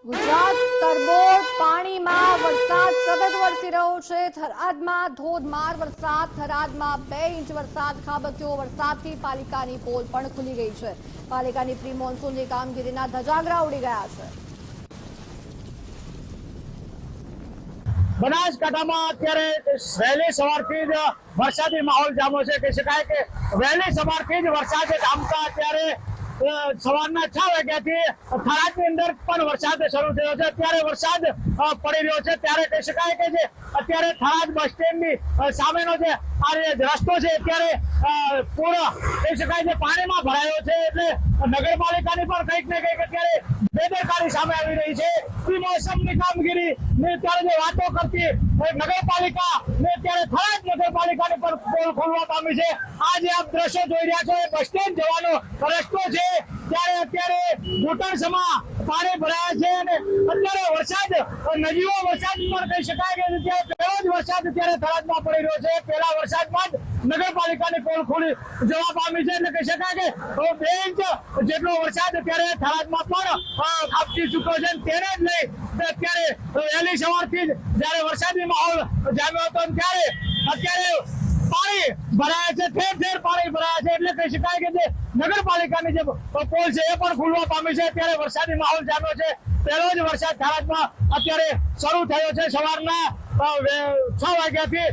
ગુજરાત તરબોળ પાણીમાં વરસાદ સતત વરસી રહ્યો છે। થરાદમાં ધોધમાર વરસાદ, થરાદમાં 2 ઇંચ વરસાદ ખાબક્યો। વરસાદથી પાલિકાની પોલ પણ ખુલી ગઈ છે। પાલિકાની પ્રી મોન્સૂનની કામગીરીના ધજાગરા ઉડી ગયા છે। બનાસકાંઠામાં અત્યારે વહેલી સવારથી જ વરસાદી માહોલ જામ્યો છે। કહી શકાય કે વહેલી સવારથી જ વરસાદ જામતા અત્યારે સવારના 6 વાગ્યાથી થરાદની અંદર પણ વરસાદ શરૂ થયો છે। અત્યારે વરસાદ પડી રહ્યો છે ત્યારે કહી શકાય કે જે અત્યારે થરાદ બસ સ્ટેન્ડની સામેનો જે આ રસ્તો છે અત્યારે પૂરો કહી શકાય છે પાણીમાં ભરાયો છે। એટલે નગરપાલિકાની પણ કંઈક ને કંઈક અત્યારે બેદરકારી સામે આવી રહી છે। પ્રી મોસમની કામગીરી ને અત્યારે જે વાતો કરતી નગરપાલિકા ને અત્યારે થરાદ નગરપાલિકાની પણ પોલ ખોલવા પામી છે। આ જે આપ દ્રશ્યો જોઈ રહ્યા છો એ બસ સ્ટેન્ડ જવાનો રસ્તો છે। ત્યારે અત્યારે ઘૂંટણસમાં પાણી ભરાયા છે અને અત્યારે વરસાદ નજીવો વરસાદ પણ કહી શકાય કે પહેલો જ વરસાદ અત્યારે થરાદમાં પડી રહ્યો છે। પહેલા વરસાદમાં જ નગરપાલિકાની પોલ ખોલી જવા પામી છે। એટલે કહી શકાય કે 2 ઇંચ જેટલો વરસાદ અત્યારે થરાદમાં પણ ખાબકી ચૂક્યો છે। તેને જ લઈ અત્યારે વહેલી સવારથી જ જયારે વરસાદી માહોલ જામ્યો હતો ત્યારે અત્યારે પાણી ભરાયા છે, ઠેર ઠેર પાણી ભરાયા છે। એટલે કહી શકાય કે જે નગરપાલિકાની જે પોલ છે એ પણ ખુલવા પામી છે। અત્યારે વરસાદી માહોલ જામ્યો છે। પહેલો જ વરસાદ થરાદમાં અત્યારે શરૂ થયો છે। સવારના 6 વાગ્યાથી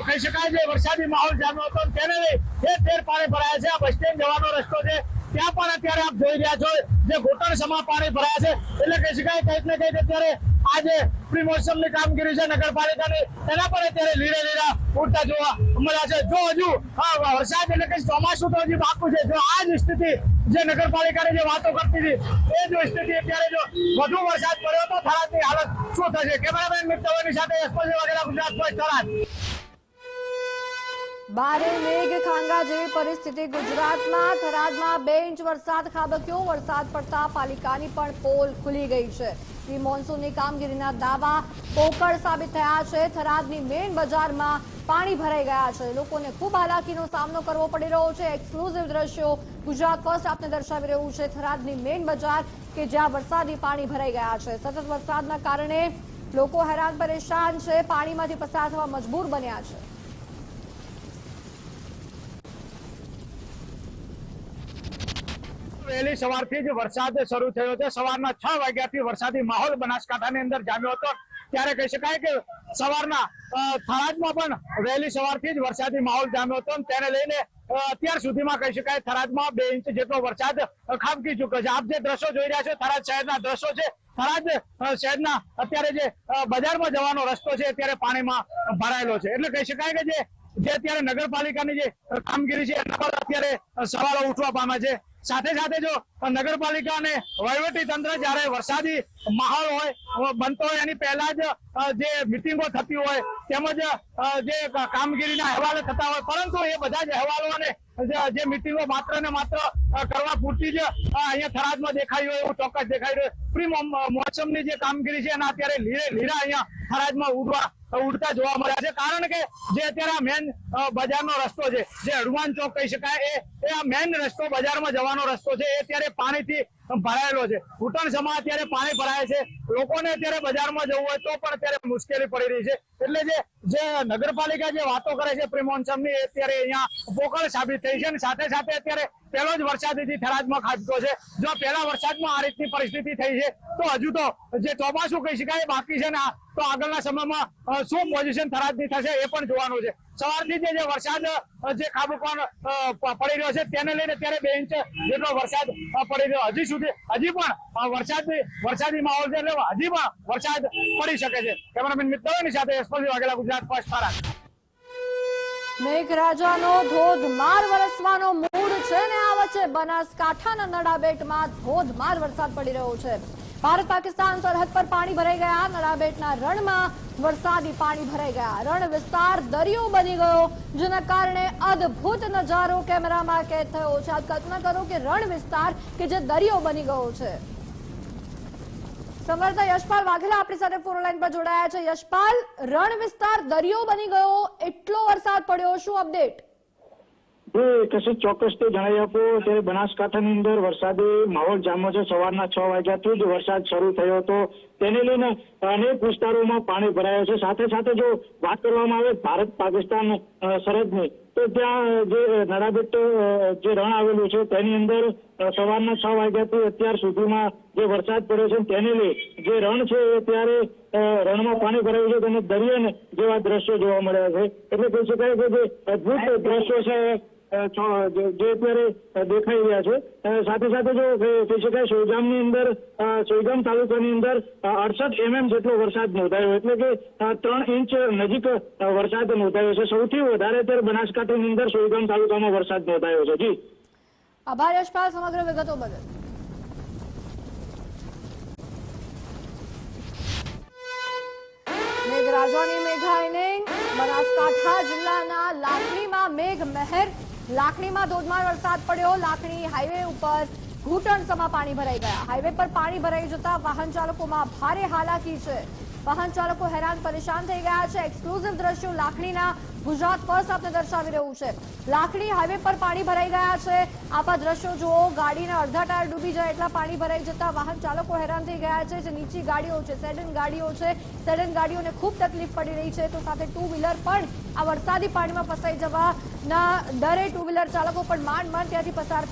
કહી શકાય છે વરસાદી માહોલ જામ્યો હતો તેને લઈ ઠેર ઠેર પાણી ભરાયા છે। આ બસ સ્ટેન્ડ જવાનો રસ્તો છે ત્યાં પણ અત્યારે આપ જોઈ રહ્યા છો જે ઘૂંટણસમાં પાણી ભરાયા છે। એટલે કહી શકાય કંઈક ને કંઈક અત્યારે આજે પ્રી મોસમની કામગીરી છે નગરપાલિકાની એના પર અત્યારે લીરે લીરા ઉડતા જોવા મળ્યા છે। જો હજુ વરસાદ એટલે કે ચોમાસું તો હજી બાકી છે। જો આ જ સ્થિતિ જે નગરપાલિકાની જે વાતો કરતી હતી એ જ સ્થિતિ અત્યારે જો વધુ વરસાદ પડ્યો તો થરાદની હાલત શું થશે? કેમેરામેન મિત્રોની સાથે એસપોજી વાઘેલા, ગુજરાત ફર્સ્ટ, થરાદ। ભારે મેઘ ખાંગા જેવી પરિસ્થિતિ ગુજરાતમાં। થરાદમાં 2 ઇંચ વરસાદ ખાબક્યો। વરસાદ પડતા પાલિકાની પણ પોલ ખુલી ગઈ છે। પ્રી મોન્સૂનની કામગીરીના દાવા પોકળ સાબિત થયા છે। થરાદની મેઇન બજારમાં પાણી ભરાઈ ગયા છે। લોકોને ખૂબ હાલાકીનો સામનો કરવો પડી રહ્યો છે। એક્સક્લુઝિવ દ્રશ્યો ગુજરાત ફર્સ્ટ આપને દર્શાવી રહ્યું છે થરાદની મેઇન બજાર કે જ્યાં વરસાદી પાણી ભરાઈ ગયા છે। સતત વરસાદના કારણે લોકો હેરાન પરેશાન છે, પાણીમાંથી પસાર થવા મજબૂર બન્યા છે। વહેલી સવારથી જ વરસાદ શરૂ થયો છે। સવારના 6 વાગ્યાથી વરસાદી માહોલ બનાસકાંઠાની અંદર જામ્યો હતો ત્યારે કહી શકાય કે સવારના થરાદમાં પણ વહેલી સવારથી જ વરસાદી માહોલ જામ્યો હતો તેને લઈને અત્યાર સુધીમાં કહી શકાય થરાદમાં 2 ઇંચ જેટલો વરસાદ ખાબકી ચૂક્યો છે। આપ જે દ્રશ્યો જોઈ રહ્યા છો થરાદ શહેરના દ્રશ્યો છે। થરાદ શહેરના અત્યારે જે બજારમાં જવાનો રસ્તો છે અત્યારે પાણીમાં ભરાયેલો છે। એટલે કહી શકાય કે જે અત્યારે નગરપાલિકાની જે કામગીરી છે એના પર અત્યારે સવાલો ઉઠવા પામ્યા છે। સાથે સાથે જો નગરપાલિકા અને વહીવટી તંત્ર જયારે વરસાદી માહોલ હોય બનતો હોય એની પહેલા જ જે મિટિંગો થતી હોય તેમજ જે કામગીરીના અહેવાલો થતા હોય પરંતુ એ બધા જ અહેવાલો અને જે મિટિંગો માત્ર ને માત્ર કરવા પૂરતી જ અહીંયા થરાદમાં દેખાઈ હોય એવું ચોક્કસ દેખાઈ રહ્યું। પ્રી મોસમની જે કામગીરી છે એના અત્યારે લીરા અહીંયા થરાદમાં ઉડતા જોવા મળ્યા છે। કારણ કે જે અત્યારે આ મેન બજારનો રસ્તો છે જે હનુમાન ચોક કહી શકાય એ આ મેન રસ્તો બજારમાં જવાનો રસ્તો છે એ અત્યારે પાણીથી ભરાયેલો છે। ઘૂંટણસમાં અત્યારે પાણી ભરાય છે। લોકોને અત્યારે બજારમાં જવું હોય તો પણ અત્યારે મુશ્કેલી પડી રહી છે। એટલે જે નગરપાલિકા જે વાતો કરે છે પ્રી મોન્સૂનની અત્યારે અહીંયા પોકળ સાબિત થઈ છે। સાથે સાથે અત્યારે પહેલો જ વરસાદ થરાદમાં ખાબક્યો છે। જો પહેલા વરસાદમાં આ રીતની પરિસ્થિતિ થઈ છે તો હજુ તો જે ચોમાસું કહી શકાય બાકી છે ને તો આગળના સમયમાં શું પોઝિશન થરાદની થશે એ પણ જોવાનું છે। સવારથી જે વરસાદ જે ખાબકવાનો પડી રહ્યો છે તેને લઈને અત્યારે 2 ઇંચ જેટલો વરસાદ પડી રહ્યો હજી પણ વરસાદી માહોલ છે એટલે હજી પણ વરસાદ પડી શકે છે। કેમેરામેન મિત્રોની સાથે એસપોજી વાઘેલા, ગુજરાત ફર્સ્ટ, થરાદ। મેઘરાજાનો ધોધમાર વરસવાનો મૂડ છે ને આ વચ્ચે બનાસકાંઠાના નડાબેટમાં ધોધમાર વરસાદ પડી રહ્યો છે। ભારત પાકિસ્તાન સરહદ પર પાણી ભરાઈ ગયા। નડાબેટના રણમાં વરસાદી પાણી ભરાઈ ગયા। રણ વિસ્તાર દરિયો બની ગયો જેના કારણે અદ્ભુત નજારો કેમેરામાં કેદ થયો છે। આપ કલ્પના કરો કે રણ વિસ્તાર કે જે દરિયો બની ગયો છે। સંવાદદાતા યશપાલ વાઘેલા આપણી સાથે ફોન લાઈન પર જોડાયા છે। યશપાલ, રણ વિસ્તાર દરિયો બની ગયો, એટલો વરસાદ પડ્યો, શું અપડેટ? જે કશું ચોક્કસ તે જણાવી આપો. ત્યારે બનાસકાંઠાની અંદર વરસાદી માહોલ જામ્યો છે. સવારના 6 વાગ્યાથી જ વરસાદ શરૂ થયો હતો. તેને લઈને અનેક વિસ્તારોમાં પાણી ભરાયો છે. સાથે સાથે જો વાત કરવામાં આવે ભારત પાકિસ્તાન સરહદની, તો ત્યાં જે નડાબેટ જે રણ આવેલું છે તેની અંદર સવારના 6 વાગ્યાથી અત્યાર સુધીમાં જે વરસાદ પડ્યો છે તેને લઈ જે રણ છે એ ત્યારે રણમાં પાણી ભરાયું છે અને દરિયા જેવા દ્રશ્યો જોવા મળ્યા છે. એટલે કહી શકાય કે જે અદભુત દ્રશ્યો છે જે અત્યારે દેખાઈ રહ્યા છે. સાથે સાથે જો કહી શકાય સોયગામની અંદર સોયગામ તાલુકાની અંદર 68 mm જેટલો વરસાદ નોંધાયો, એટલે કે 3 ઇંચ નજીક વરસાદ નોંધાયો છે. સૌથી વધારે અત્યારે બનાસકાંઠાની અંદર સોયગામ તાલુકામાં વરસાદ નોંધાયો છે. જી આભાર યશપાલ સમગ્ર વિગતો બદલ. મેઘરાજાની મેઘાઈને બનાસકાંઠા જિલ્લાના લાખણીમાં મેઘ મહેર. લાખણીમાં ધોધમાર વરસાદ પડ્યો. લાખણી હાઈવે ઉપર ઘૂંટણસમાં પાણી ભરાઈ ગયા. હાઈવે પર પાણી ભરાઈ જતા વાહન ચાલકોમાં ભારે હાલાકી છે. વાહન ચાલકો હેરાન પરેશાન થઈ ગયા છે. એક્સક્લુઝિવ દ્રશ્યો લાખણીના ગુજરાત ફર્સ્ટ આપને દર્શાવી રહ્યું છે. લાખણી હાઈવે પર પાણી ભરાઈ ગયા છે. આપ આ દ્રશ્યો જુઓ. ગાડીના અડધા ટાયર ડૂબી જાય એટલા પાણી ભરાઈ જતા વાહન ચાલકો હેરાન થઈ ગયા છે. જે નીચી ગાડીઓ છે, સેડન ગાડીઓ છે, સેડન ગાડીઓને ખૂબ તકલીફ પડી રહી છે. તો સાથે ટુ વ્હીલર પણ આ વરસાદી પાણીમાં ફસાઈ જવાના ડરે ટુ વ્હીલર ચાલકો પણ માંડ ત્યાંથી પસાર થઈ